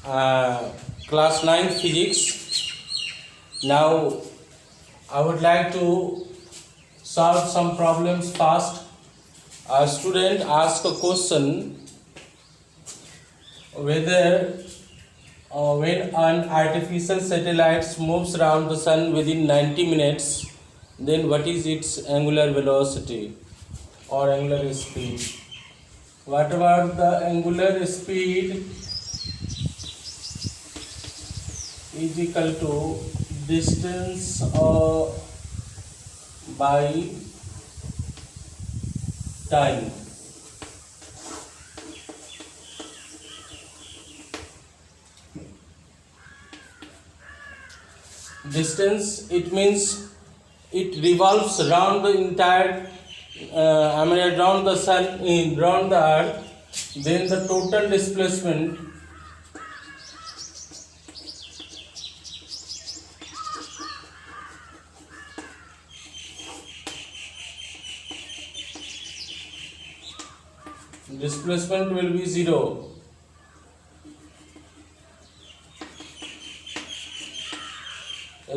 uh, class 9 physics. Now I would like to solve some problems fast. A student asked a question whether when an artificial satellite moves around the sun within 90 minutes, then what is its angular velocity or angular speed? What about the angular speed is equal to distance by time. Distance, it means it revolves around the entire around the sun, around the earth. Then the total displacement will be 0.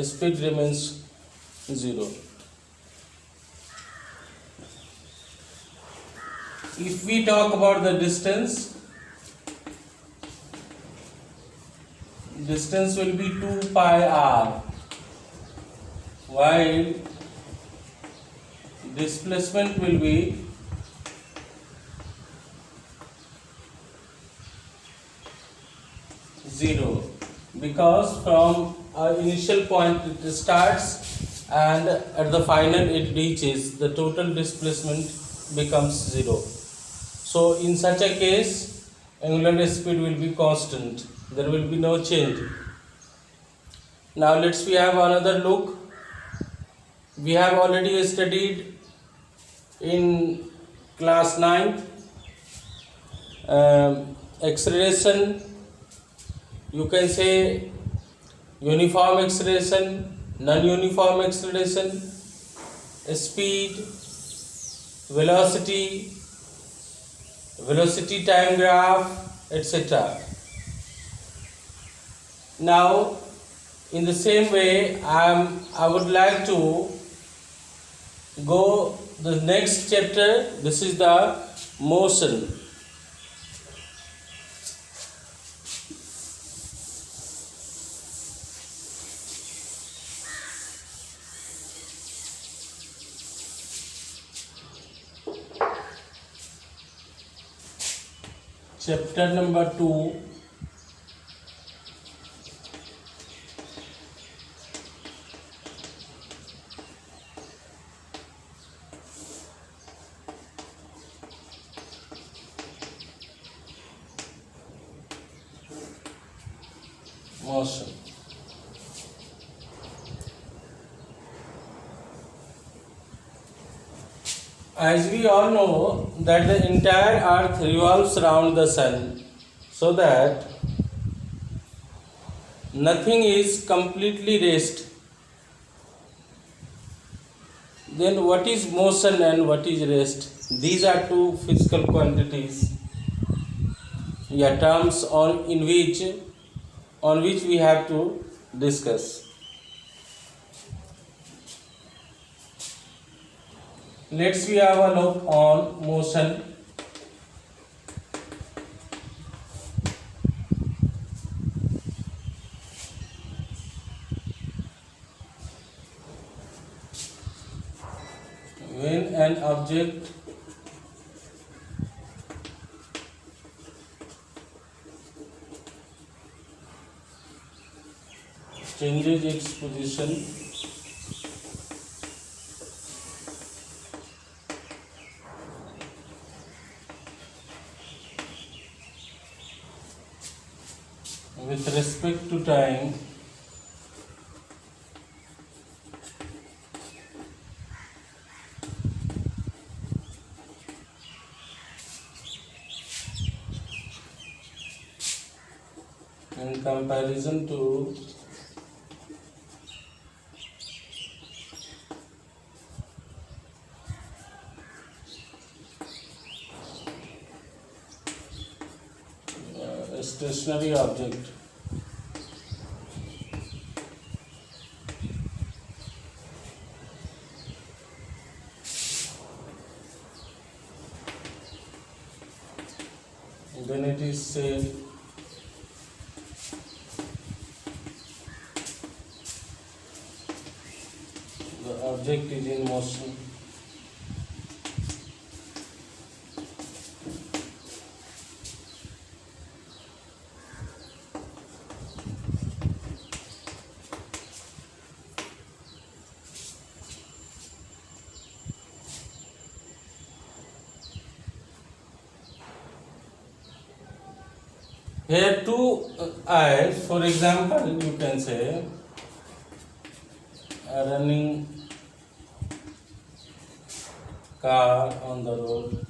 Speed remains 0. If we talk about the distance will be 2 pi r, while displacement will be zero, because from our initial point it starts and at the final it reaches, the total displacement becomes 0. So in such a case, angular speed will be constant, there will be no change. Now let's we have another look. We have already studied in class 9 acceleration, you can say uniform acceleration, non-uniform acceleration, speed, velocity, velocity time graph, etc. Now in the same way I would like to go the next chapter. This is the motion. Chapter number 2. Motion. As we all know that the entire earth revolves around the sun, so that nothing is completely rest. Then what is motion and what is rest? These are two physical quantities, terms on which we have to discuss. Let's we have a look on motion. When an object changes its position, with respect to time, in comparison to a stationary object. Then it is said the object is in motion. Here two eyes, for example, you can say a running car on the road.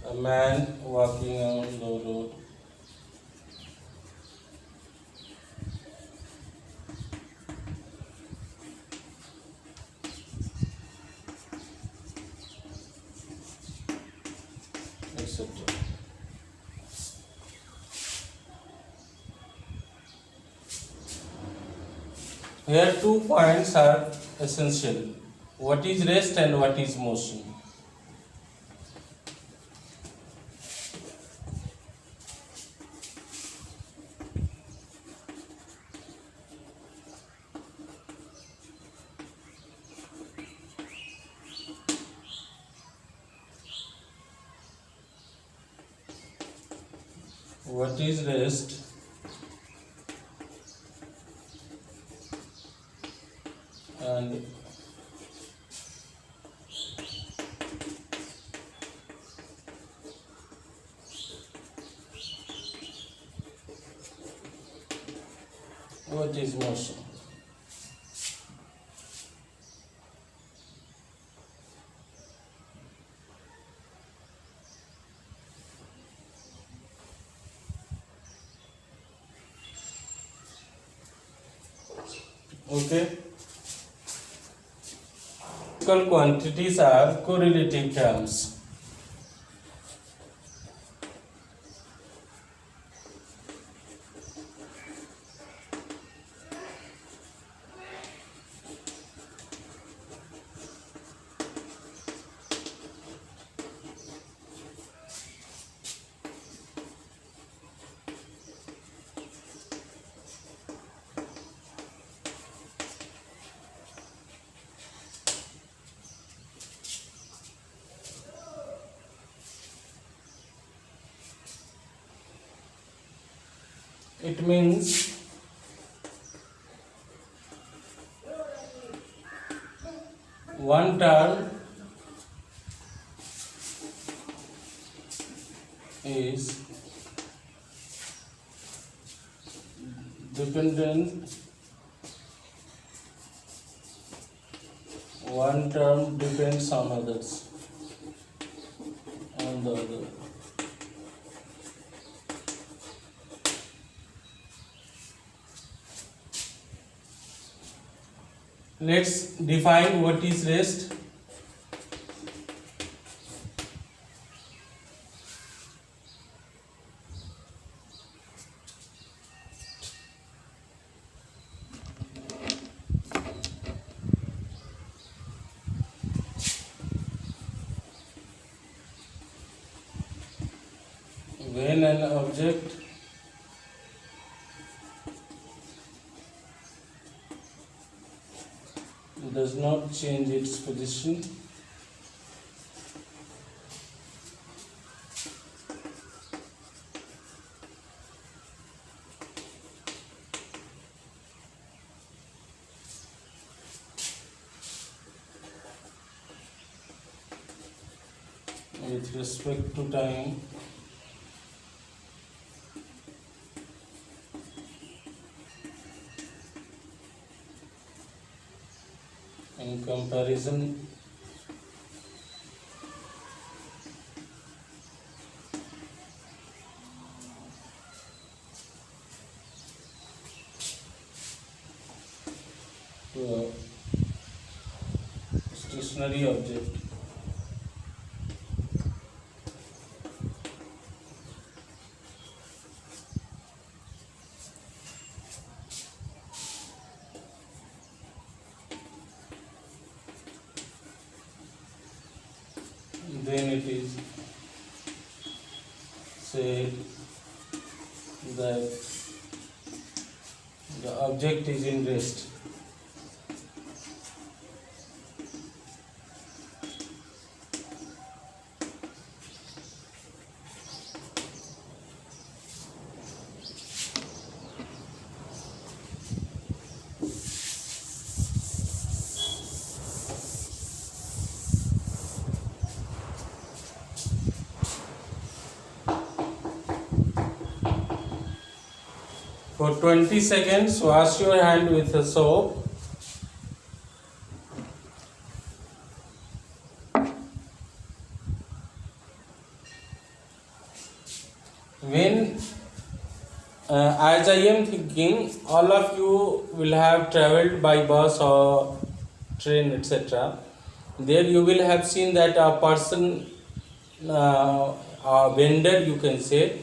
A man walking on the road. Etc. Here two points are essential. What is rest and what is motion? What is rest and what is motion? Okay. Physical quantities are correlative terms. It means one term is dependent, one term depends on others, on the other. Let's define what is rest. When an object does not change its position, with respect to time, in comparison to a stationary object. Then it is said that the object is in rest. For 20 seconds, wash your hand with a soap. When, as I am thinking, all of you will have traveled by bus or train, etc. There you will have seen that a person, a vendor, you can say,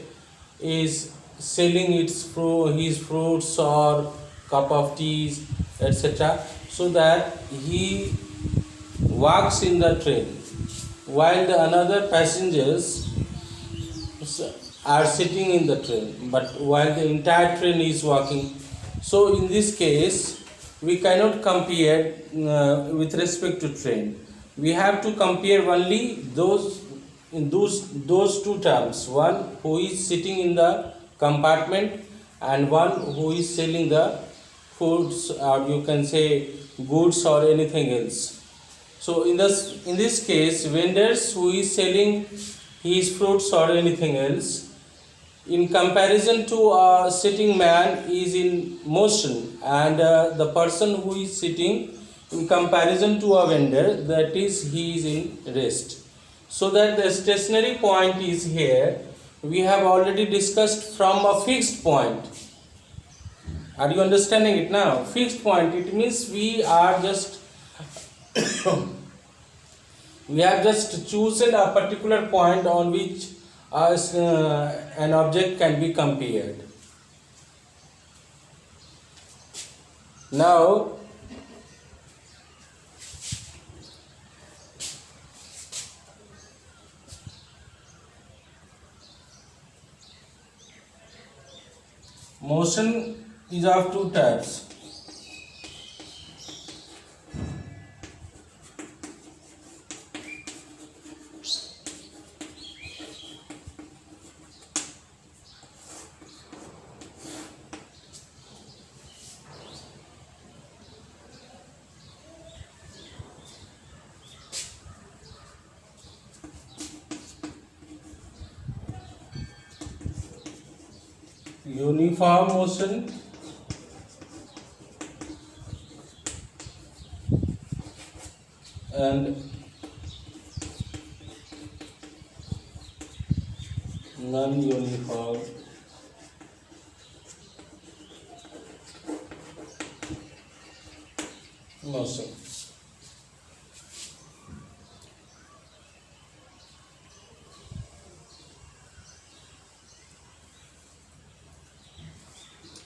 is selling his fruits or cup of teas, etc. so that he walks in the train while the another passengers are sitting in the train, but while the entire train is walking. So in this case we cannot compare with respect to train. We have to compare only those in those two terms, one who is sitting in the compartment and one who is selling the foods, or you can say goods or anything else. So in this case, vendors who is selling his fruits or anything else, in comparison to a sitting man, is in motion, and the person who is sitting in comparison to a vendor, that is, he is in rest. So that the stationary point is here. We have already discussed from a fixed point. Are you understanding it now? Fixed point, it means we are just we have just chosen a particular point on which an object can be compared. Now motion is of two types. Uniform motion and non-uniform motion.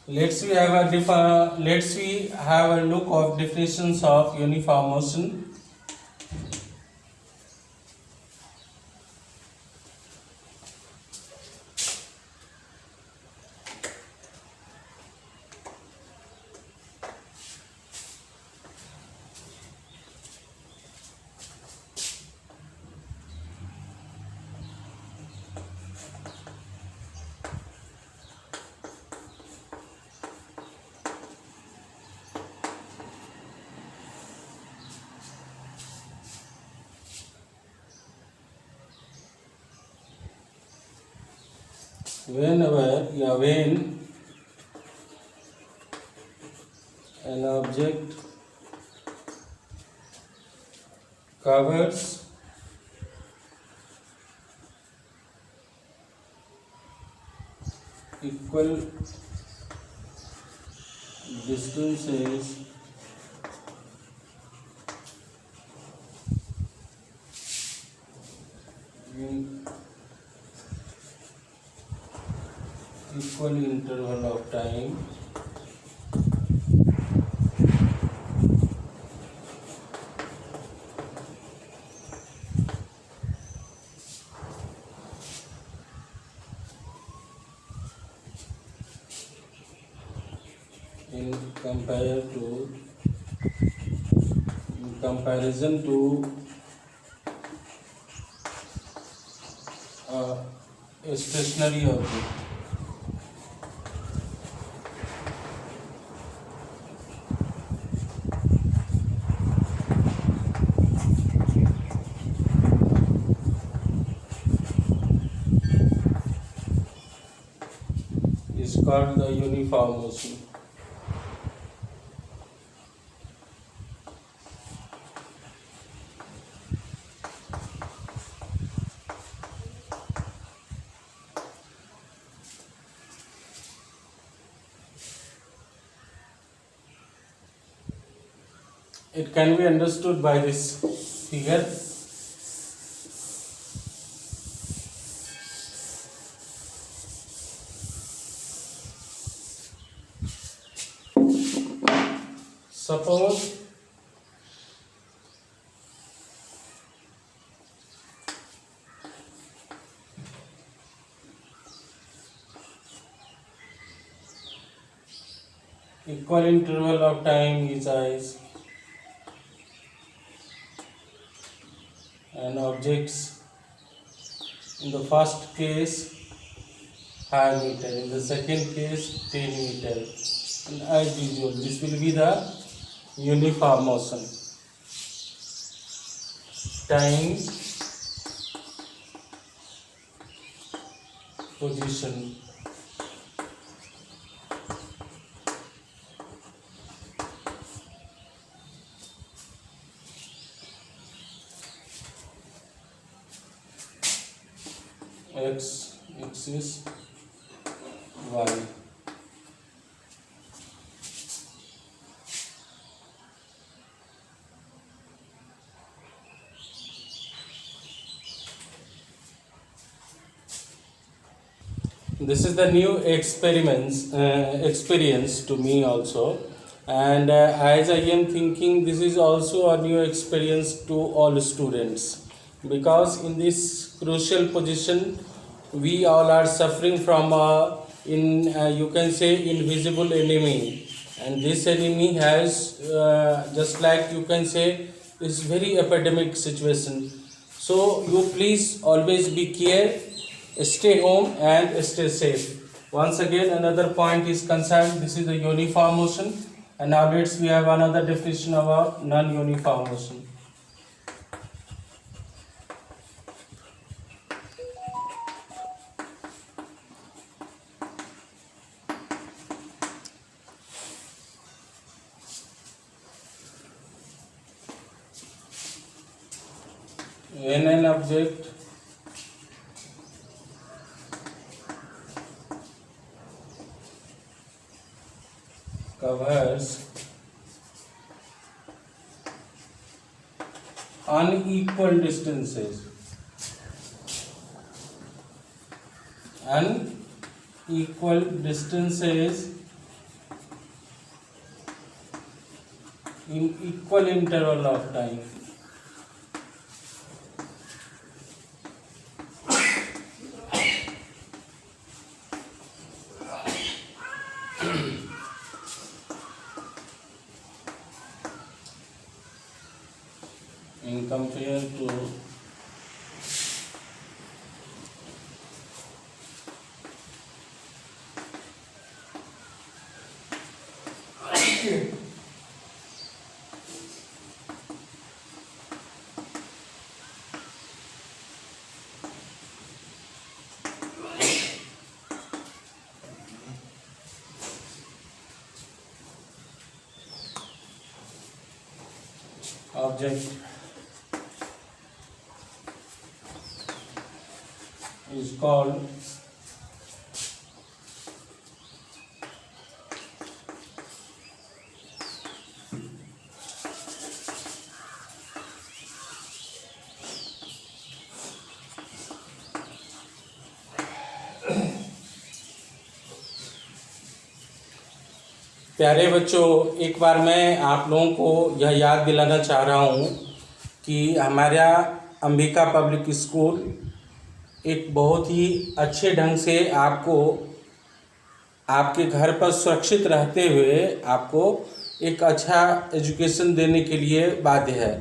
Let's we have a look of definitions of uniform motion. When an object covers equal distances equal interval of time in comparison to a stationary object. Is called the uniform motion. It can be understood by this figure. Suppose equal interval of time is ice and objects in the first case 5 meter, in the second case 10 meter, and as usual this will be the uniform motion. Time, position. X axis, Y. This is the new experience to me also, and as I am thinking, this is also a new experience to all students, because in this crucial position we all are suffering from you can say invisible enemy, and this enemy has just like you can say is very epidemic situation. So you please always be care, stay home and stay safe. Once again another point is concerned, this is a uniform motion, and now we have another definition of a non-uniform motion. When an object covers unequal distances in equal interval of time, in compared to object is called प्यारे बच्चों, एक बार मैं आप लोगों को यह याद दिलाना चाह रहा हूँ कि हमारा अंबिका पब्लिक स्कूल एक बहुत ही अच्छे ढंग से आपको आपके घर पर सुरक्षित रहते हुए आपको एक अच्छा एजुकेशन देने के लिए बाध्य है।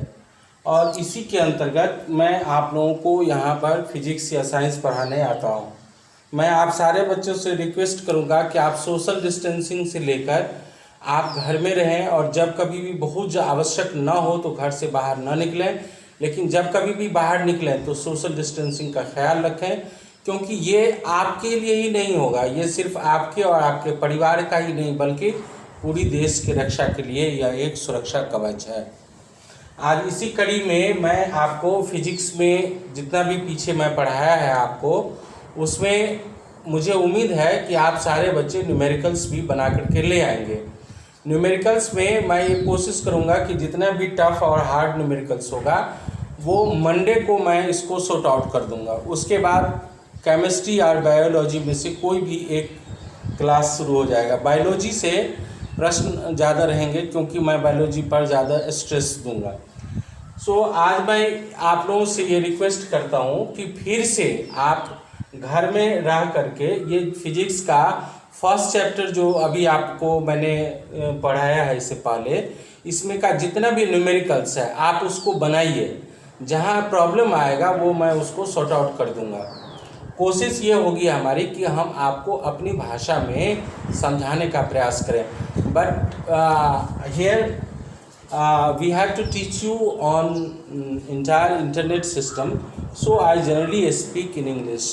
और इसी के अंतर्गत मैं आप लोगों को यहाँ पर फिजिक्स या साइंस पढ़ाने आता हूँ। मैं आप सारे बच्चों से रिक्वेस्ट करूँगा कि आप सोशल डिस्टेंसिंग से लेकर आप घर में रहें और जब कभी भी बहुत आवश्यक ना हो तो घर से बाहर ना निकलें, लेकिन जब कभी भी बाहर निकलें तो सोशल डिस्टेंसिंग का ख्याल रखें, क्योंकि ये आपके लिए ही नहीं होगा, ये सिर्फ आपके और आपके परिवार का ही नहीं बल्कि पूरी देश की रक्षा के लिए यह एक सुरक्षा कवच है। आज इसी कड़ी में मैं आपको फिजिक्स में जितना भी पीछे मैं पढ़ाया है आपको, उसमें मुझे उम्मीद है कि आप सारे बच्चे न्यूमेरिकल्स भी बना करके ले आएंगे। न्यूमेरिकल्स में मैं ये कोशिश करूँगा कि जितना भी टफ और हार्ड न्यूमेरिकल्स होगा वो मंडे को मैं इसको सॉर्ट आउट कर दूँगा। उसके बाद केमिस्ट्री और बायोलॉजी में से कोई भी एक क्लास शुरू हो जाएगा। बायोलॉजी से प्रश्न ज़्यादा रहेंगे क्योंकि मैं बायोलॉजी पर ज़्यादा स्ट्रेस दूंगा। सो आज मैं आप लोगों से ये रिक्वेस्ट करता हूँ कि फिर से आप घर में रह करके ये फिजिक्स का फर्स्ट चैप्टर जो अभी आपको मैंने पढ़ाया है इससे पहले, इसमें का जितना भी न्यूमेरिकल्स है आप उसको बनाइए। जहाँ प्रॉब्लम आएगा वो मैं उसको सॉर्ट आउट कर दूंगा। कोशिश ये होगी हमारी कि हम आपको अपनी भाषा में समझाने का प्रयास करें। But here we have to teach you on entire internet system, so I generally speak in English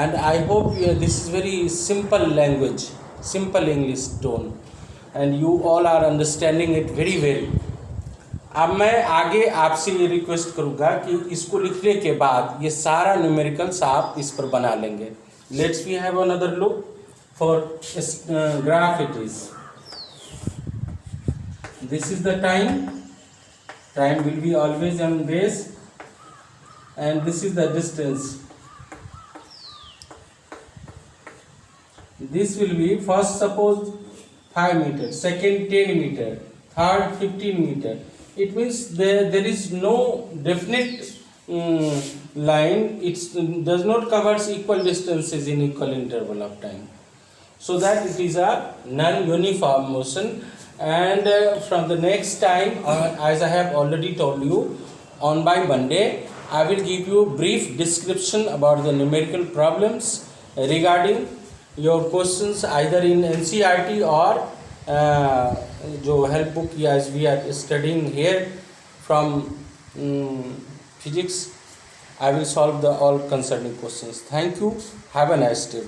and I hope this is very simple language, simple English tone and you all are understanding it very well. अब मैं आगे आपसे ये request करूँगा कि इसको लिखने के बाद ये सारा न्यूमेरिकल्स आप इस पर बना लेंगे। Let's we have another look for graph. It is this is the time will be always on base and this is the distance. This will be first suppose 5 meter, second 10 meter, third 15 meter. It means there is no definite line. It does not covers equal distances in equal interval of time, so that it is a non-uniform motion. And from the next time, as I have already told you, on by Monday I will give you brief description about the numerical problems regarding your questions either in NCERT or जो help book as we are studying here from physics. I will solve the all concerning questions. Thank you. Have a nice day.